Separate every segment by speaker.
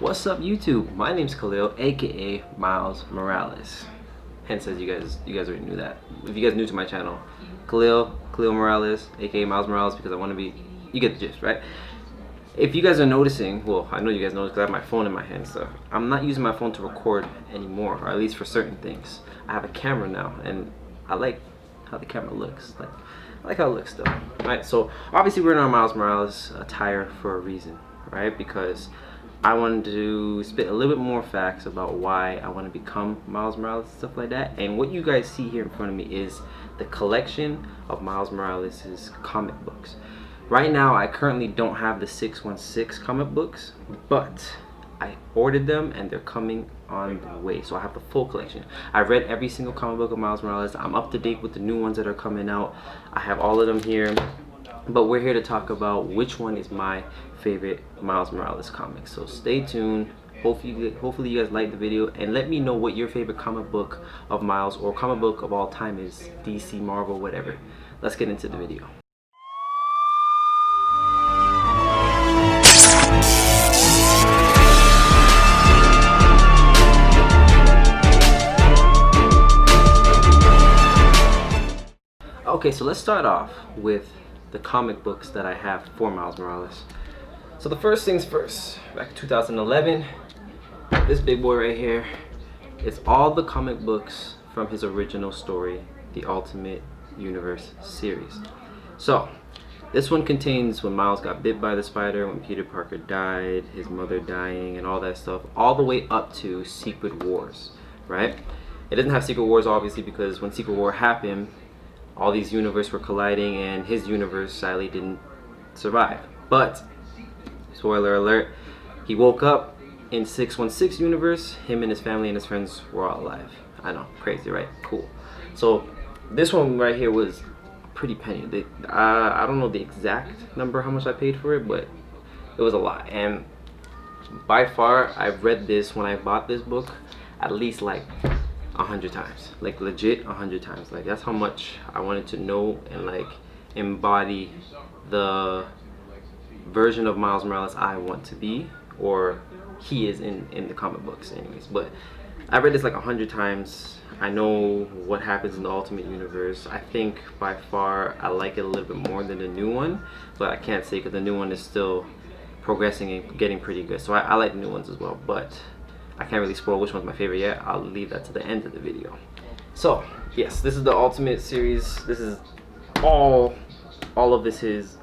Speaker 1: What's up, YouTube? My name's Khalil, aka Miles Morales. Hence, as you guys already knew that. If you guys new to my channel, Khalil Morales, aka Miles Morales, because I want to be. You get the gist, right? If you guys are noticing, well, I know you guys notice because I have my phone in my hand, so I'm not using my phone to record anymore, or at least for certain things. I have a camera now, and I like how the camera looks. I like how it looks though, right? So obviously we're in our Miles Morales attire for a reason, right? Because I wanted to spit a little bit more facts about why I want to become Miles Morales and stuff like that. And what you guys see here in front of me is the collection of Miles Morales' comic books. Right now, I currently don't have the 616 comic books, but I ordered them and they're coming on the way. So I have the full collection. I've read every single comic book of Miles Morales. I'm up to date with the new ones that are coming out. I have all of them here. But we're here to talk about which one is my favorite Miles Morales comic. So stay tuned. Hopefully you guys like the video, and let me know what your favorite comic book of Miles or comic book of all time is. DC, Marvel, whatever. Let's get into the video. Okay, so let's start off with the comic books that I have for Miles Morales. So the first things first, back in 2011, this big boy right here is all the comic books from his original story, the Ultimate Universe series. So this one contains when Miles got bit by the spider, when Peter Parker died, his mother dying, and all that stuff, all the way up to Secret Wars, right? It doesn't have Secret Wars obviously because when Secret War happened, all these universes were colliding and his universe sadly didn't survive. But, spoiler alert, he woke up in 616 universe, him and his family and his friends were all alive. I know, crazy, right? Cool. So, this one right here was a pretty penny. I don't know the exact number how much I paid for it, but it was a lot. And by far, I've read this when I bought this book at least like 100 times, like legit 100 times. Like that's how much I wanted to know and like embody the version of Miles Morales I want to be, or he is in the comic books anyways. But I read this like 100 times. I know what happens in the Ultimate Universe. I think by far I like it a little bit more than the new one, but I can't say because the new one is still progressing and getting pretty good. So I like the new ones as well, but I can't really spoil which one's my favorite yet. I'll leave that to the end of the video. So yes, this is the Ultimate series. This is all of his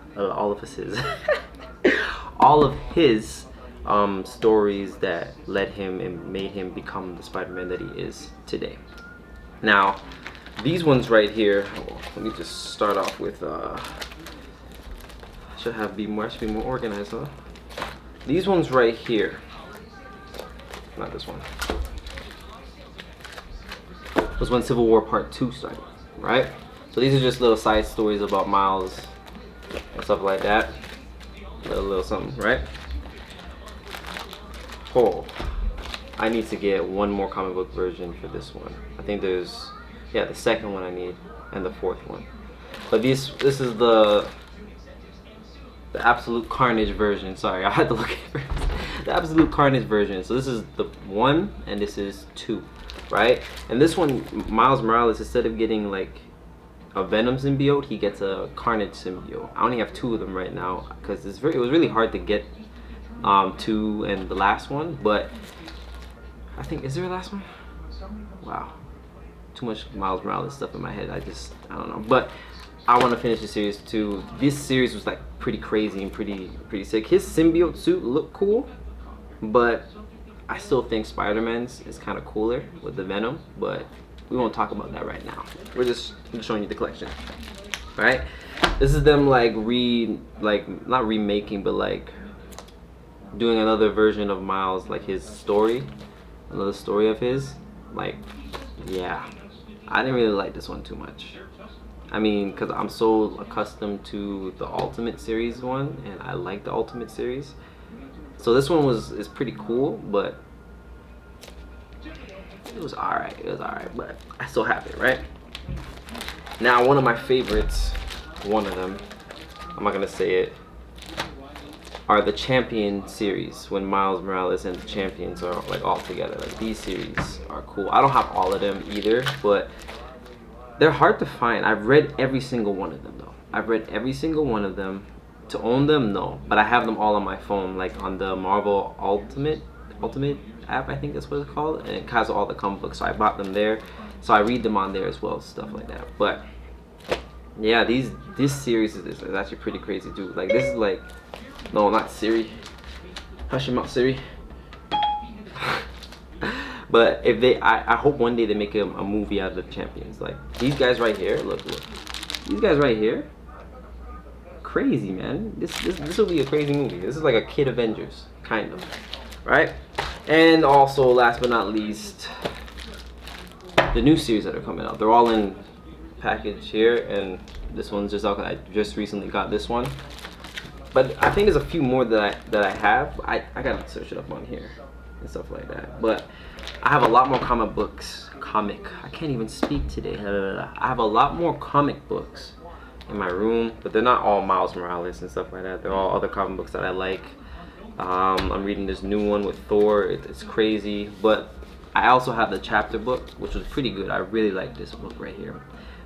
Speaker 1: stories that led him and made him become the Spider-Man that he is today. Now these ones right here, let me just start off with should be more organized, huh? These ones right here, not this one, was when Civil War Part 2 started, right? So these are just little side stories about Miles and stuff like that. A little something, right? Oh, I need to get one more comic book version for this one. I think there's, yeah, the second one I need, and the fourth one. But this is the Absolute Carnage version. Sorry, I had to look at it first. The Absolute Carnage version. So this is the 1 and this is 2, right? And this one, Miles Morales, instead of getting like a Venom symbiote, he gets a Carnage symbiote. I only have 2 of them right now because it was really hard to get 2 and the last one. But I think, is there a last one? Wow, too much Miles Morales stuff in my head. I don't know. But I want to finish the series too. This series was like pretty crazy and pretty sick. His symbiote suit looked cool, but I still think Spider-Man's is kind of cooler with the Venom, but we won't talk about that right now. I'm just showing you the collection, right? This is them like not remaking, but like doing another version of Miles, like his story, another story of his. Like, yeah, I didn't really like this one too much. I mean, because I'm so accustomed to the Ultimate series one, and I like the Ultimate series. So this one is pretty cool, but it was alright. It was alright, but I still have it, right? Now, one of my favorites, one of them, I'm not gonna say it, are the Champion series, when Miles Morales and the Champions are like all together. Like these series are cool. I don't have all of them either, but they're hard to find. I've read every single one of them though. I've read every single one of them. To own them, no, but I have them all on my phone, like on the Marvel Ultimate app, I think that's what it's called, and it has all the comic books. So I bought them there, so I read them on there as well, stuff like that. But yeah, this series is actually pretty crazy too. Like this is like, no, not Siri. Hush your mouth, Siri. But if they, I hope one day they make a movie out of the Champions. Like these guys right here, look, these guys right here. Crazy, man. This will be a crazy movie. This is like a Kid Avengers, kind of, right? And also, last but not least, the new series that are coming out. They're all in package here, and this one's just out. I just recently got this one, but I think there's a few more that I have. I gotta search it up on here and stuff like that. But I have a lot more comic books. I can't even speak today. I have a lot more comic books in my room, but they're not all Miles Morales and stuff like that. They're all other comic books that I like. I'm reading this new one with Thor. It's crazy, but I also have the chapter book, which was pretty good. I really like this book right here.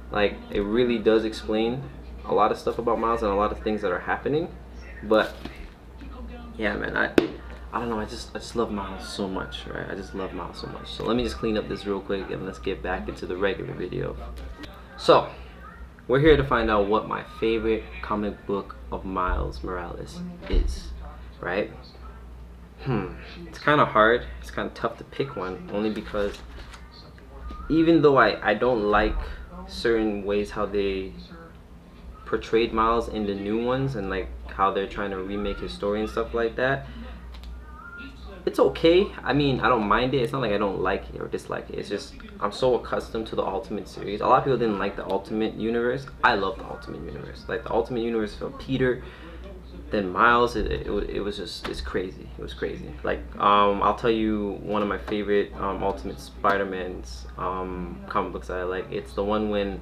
Speaker 1: Like, it really does explain a lot of stuff about Miles and a lot of things that are happening. But yeah, man, I don't know. I just love Miles so much, right? I just love Miles so much. So let me just clean up this real quick and let's get back into the regular video. So we're here to find out what my favorite comic book of Miles Morales is, right? It's kind of hard. It's kind of tough to pick one, only because even though I don't like certain ways how they portrayed Miles in the new ones and like how they're trying to remake his story and stuff like that, it's okay. I mean, I don't mind it. It's not like I don't like it or dislike it. It's just I'm so accustomed to the Ultimate series. A lot of people didn't like the Ultimate Universe. I love the Ultimate Universe. Like the Ultimate Universe from Peter, then Miles. It was just, it's crazy. It was crazy. Like I'll tell you one of my favorite Ultimate Spider-Man's comic books that I like. It's the one when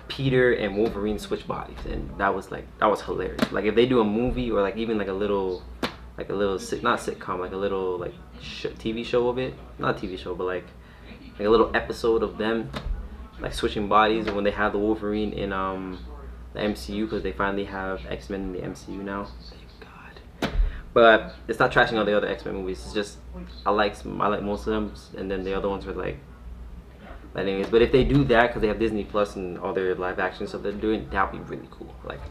Speaker 1: Peter and Wolverine switch bodies, and that was hilarious. Like if they do a movie or like even like a little not sitcom, like a little like TV show of it, not a TV show, but like a little episode of them like switching bodies, and when they have the Wolverine in the MCU, because they finally have X-Men in the MCU now. Thank God. But it's not trashing all the other X-Men movies. It's just I like most of them, and then the other ones are like. But anyways, but if they do that, because they have Disney Plus and all their live action stuff they're doing, that would be really cool. Like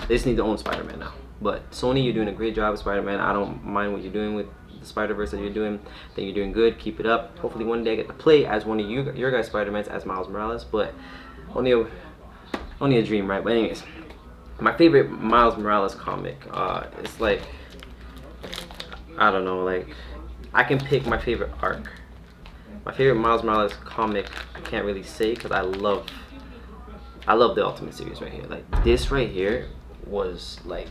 Speaker 1: they just need to own Spider-Man now. But Sony, you're doing a great job with Spider-Man. I don't mind what you're doing with the Spider-Verse that you're doing. I think you're doing good. Keep it up. Hopefully one day I get to play as one of your guys' Spider-Mans as Miles Morales. But only a dream, right? But anyways, my favorite Miles Morales comic, it's like, I don't know, like I can pick my favorite arc. My favorite Miles Morales comic, I can't really say because I love the Ultimate series right here. Like this right here was like,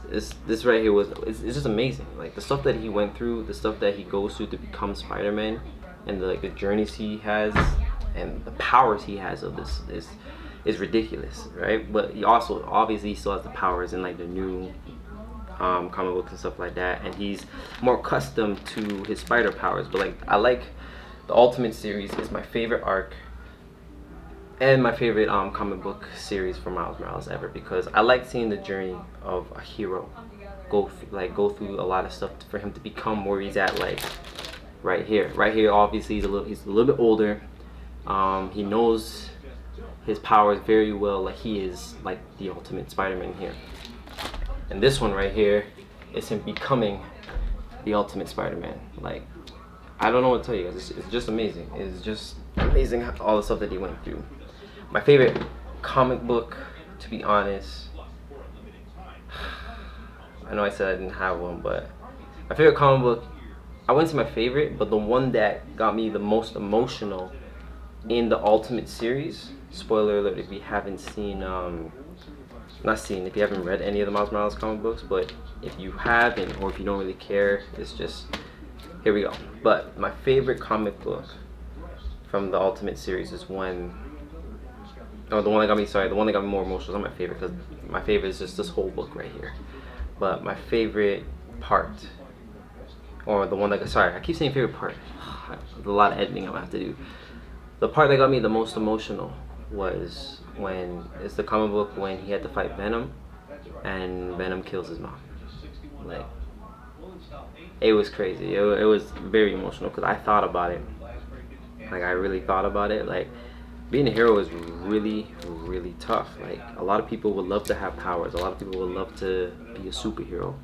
Speaker 1: this right here was, it's just amazing. Like the stuff that he went through, the stuff that he goes through to become Spider-Man, and the journeys he has and the powers he has of this is ridiculous, right? But he also obviously still has the powers in like the new comic books and stuff like that, and he's more accustomed to his spider powers. But like I like the Ultimate series is my favorite arc and my favorite comic book series for Miles Morales ever, because I like seeing the journey of a hero go through a lot of stuff for him to become where he's at. Like right here obviously he's a little bit older. He knows his powers very well. Like he is like the ultimate Spider-Man here. And this one right here is him becoming the ultimate Spider-Man. Like, I don't know what to tell you guys. It's just amazing. It's just amazing all the stuff that he went through. My favorite comic book, to be honest, I know I said I didn't have one, but my favorite comic book, I wouldn't say my favorite, but the one that got me the most emotional in the Ultimate series. Spoiler alert if you haven't seen, if you haven't read any of the Miles Morales comic books, but if you haven't, or if you don't really care, it's just, here we go. But my favorite comic book from the Ultimate series is the one that got me more emotional. It's not my favorite because My favorite is just this whole book right here. But my favorite part, or the one that, sorry, I keep saying favorite part. There's a lot of editing I'm gonna have to do. The part that got me the most emotional was when, it's the comic book when he had to fight Venom, and Venom kills his mom. Like, it was crazy. It was very emotional because I thought about it. Like, I really thought about it. Like, being a hero is really, really tough. Like, a lot of people would love to have powers. A lot of people would love to be a superhero,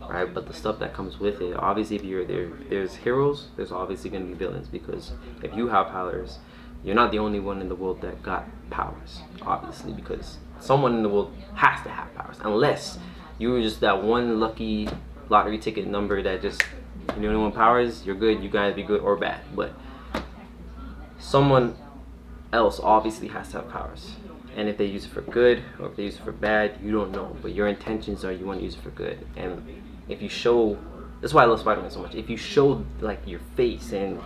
Speaker 1: right? But the stuff that comes with it, obviously, if you're there, there's heroes, there's obviously going to be villains, because if you have powers, you're not the only one in the world that got powers, obviously, because someone in the world has to have powers, unless you were just that one lucky lottery ticket number that just, you know, one powers, you're good, you guys be good or bad. But someone else obviously has to have powers, and if they use it for good or if they use it for bad, you don't know, but your intentions are you want to use it for good. And if you show, that's why I love Spider-Man so much, if you show like your face, and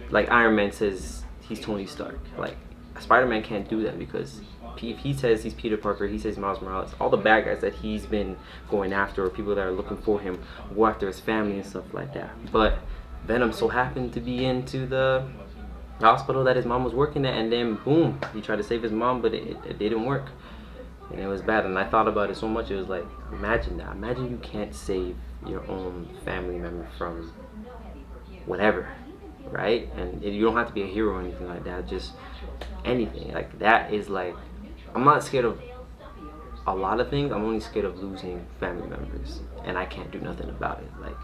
Speaker 1: like Iron Man says he's Tony Stark, like Spider-Man can't do that, because if he says he's Peter Parker, he says Miles Morales, all the bad guys that he's been going after, or people that are looking for him, go after his family and stuff like that. But Venom so happened to be into the hospital that his mom was working at, and then boom, he tried to save his mom, but it didn't work, and it was bad. And I thought about it so much. It was like, imagine that. Imagine you can't save your own family member from whatever, right? And you don't have to be a hero or anything like that, just anything like that. Is like, I'm not scared of a lot of things. I'm only scared of losing family members, and I can't do nothing about it. Like,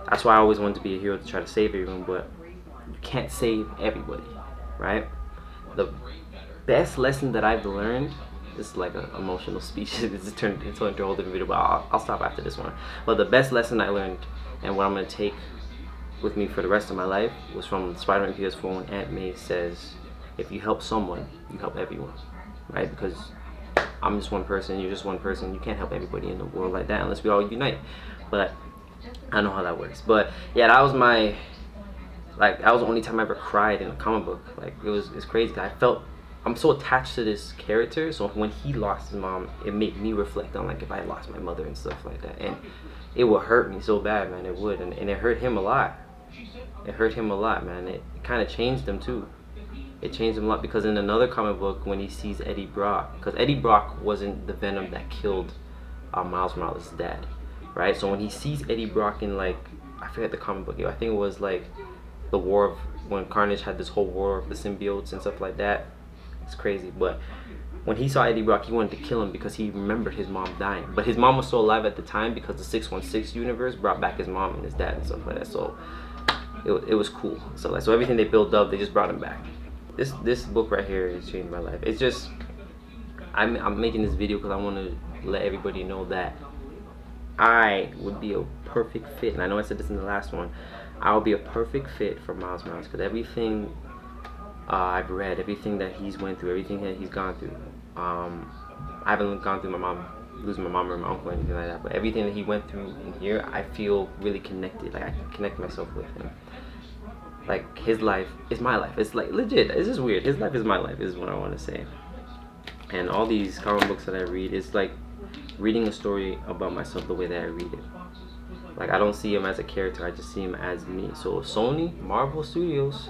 Speaker 1: that's why I always wanted to be a hero, to try to save everyone, but you can't save everybody, right? The best lesson that I've learned, this is like an emotional speech, it's turned into a whole different video, but I'll stop after this one. But the best lesson I learned, and what I'm going to take with me for the rest of my life, was from Spider-Man PS4 when Aunt May says, if you help someone, you help everyone, right? Because I'm just one person, you're just one person, you can't help everybody in the world like that unless we all unite. But I know how that works. But yeah, that was my, like, that was the only time I ever cried in a comic book. Like, it's crazy. I felt, I'm so attached to this character, so when he lost his mom, it made me reflect on, like, if I lost my mother and stuff like that. And it would hurt me so bad, man, it would. And it hurt him a lot. It hurt him a lot, man. It kind of changed him too. It changed him a lot, because in another comic book, when he sees Eddie Brock, because Eddie Brock wasn't the Venom that killed Miles Morales' dad, right? So when he sees Eddie Brock in, like, I forget the comic book, I think it was like the war of, when Carnage had this whole war of the symbiotes and stuff like that. It's crazy. But when he saw Eddie Brock, he wanted to kill him because he remembered his mom dying. But his mom was still alive at the time, because the 616 universe brought back his mom and his dad and stuff like that. So it was cool. So like, so everything they built up, they just brought him back. This book right here has changed my life. It's just, I'm making this video because I want to let everybody know that I would be a perfect fit, and I know I said this in the last one, I'll be a perfect fit for Miles Morales, because everything I've read, everything that he's went through, everything that he's gone through, I haven't gone through losing my mom or my uncle or anything like that, but everything that he went through in here, I feel really connected. Like, I can connect myself with him. Like, his life is my life. It's like, legit, it's just weird. His life is my life, is what I want to say. And all these comic books that I read, it's like reading a story about myself the way that I read it. Like, I don't see him as a character, I just see him as me. So Sony, Marvel Studios,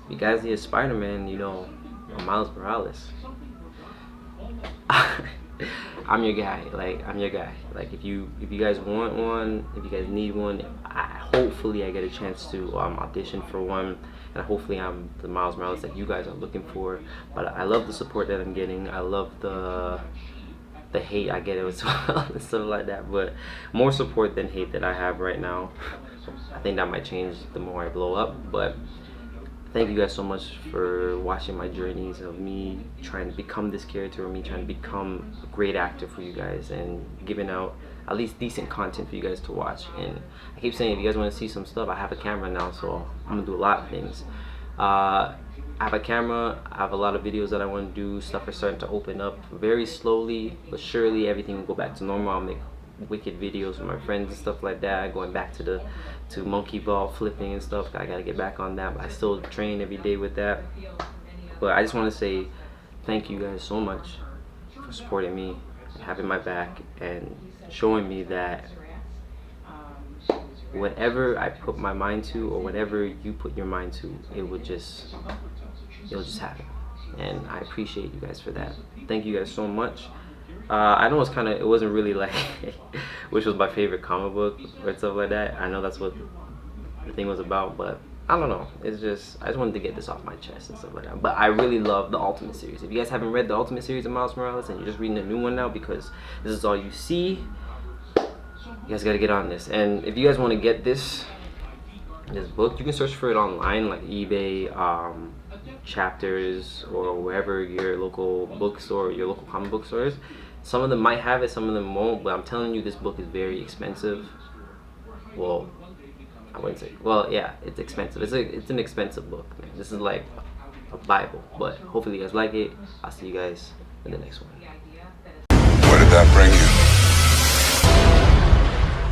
Speaker 1: you guys need a Spider-Man, you know, or Miles Morales, I'm your guy. Like, I'm your guy. Like, if you guys want one, if you guys need one, hopefully I get a chance to audition for one, and hopefully I'm the Miles Morales that you guys are looking for. But I love the support that I'm getting. I love the hate I get as well and stuff like that, but more support than hate that I have right now. I think that might change the more I blow up. But thank you guys so much for watching my journeys of me trying to become this character, or me trying to become a great actor for you guys, and giving out at least decent content for you guys to watch. And I keep saying, if you guys want to see some stuff, I have a camera now, so I'm gonna do a lot of things. I have a camera, I have a lot of videos that I want to do. Stuff is starting to open up very slowly but surely. Everything will go back to normal. I'll make wicked videos with my friends and stuff like that, going back to monkey ball flipping and stuff. I gotta get back on that, but I still train every day with that. But I just want to say thank you guys so much for supporting me having my back and showing me that whatever I put my mind to, or whatever you put your mind to, it'll just happen. And I appreciate you guys for that. Thank you guys so much. I know it wasn't really like which was my favorite comic book or stuff like that. I know that's what the thing was about, but I don't know. It's just, I just wanted to get this off my chest and stuff like that. But I really love the Ultimate series. If you guys haven't read the Ultimate series of Miles Morales and you're just reading the new one now because this is all you see, you guys gotta get on this. And if you guys want to get this book, you can search for it online, like eBay, Chapters, or wherever your local bookstore, your local comic book store is. Some of them might have it, some of them won't, but I'm telling you, this book is very expensive. Well, I wouldn't say, well, yeah, it's expensive. It's an expensive book, man. This is like a Bible, but hopefully you guys like it. I'll see you guys in the next one.
Speaker 2: Where did that bring you?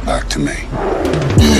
Speaker 2: Back to me.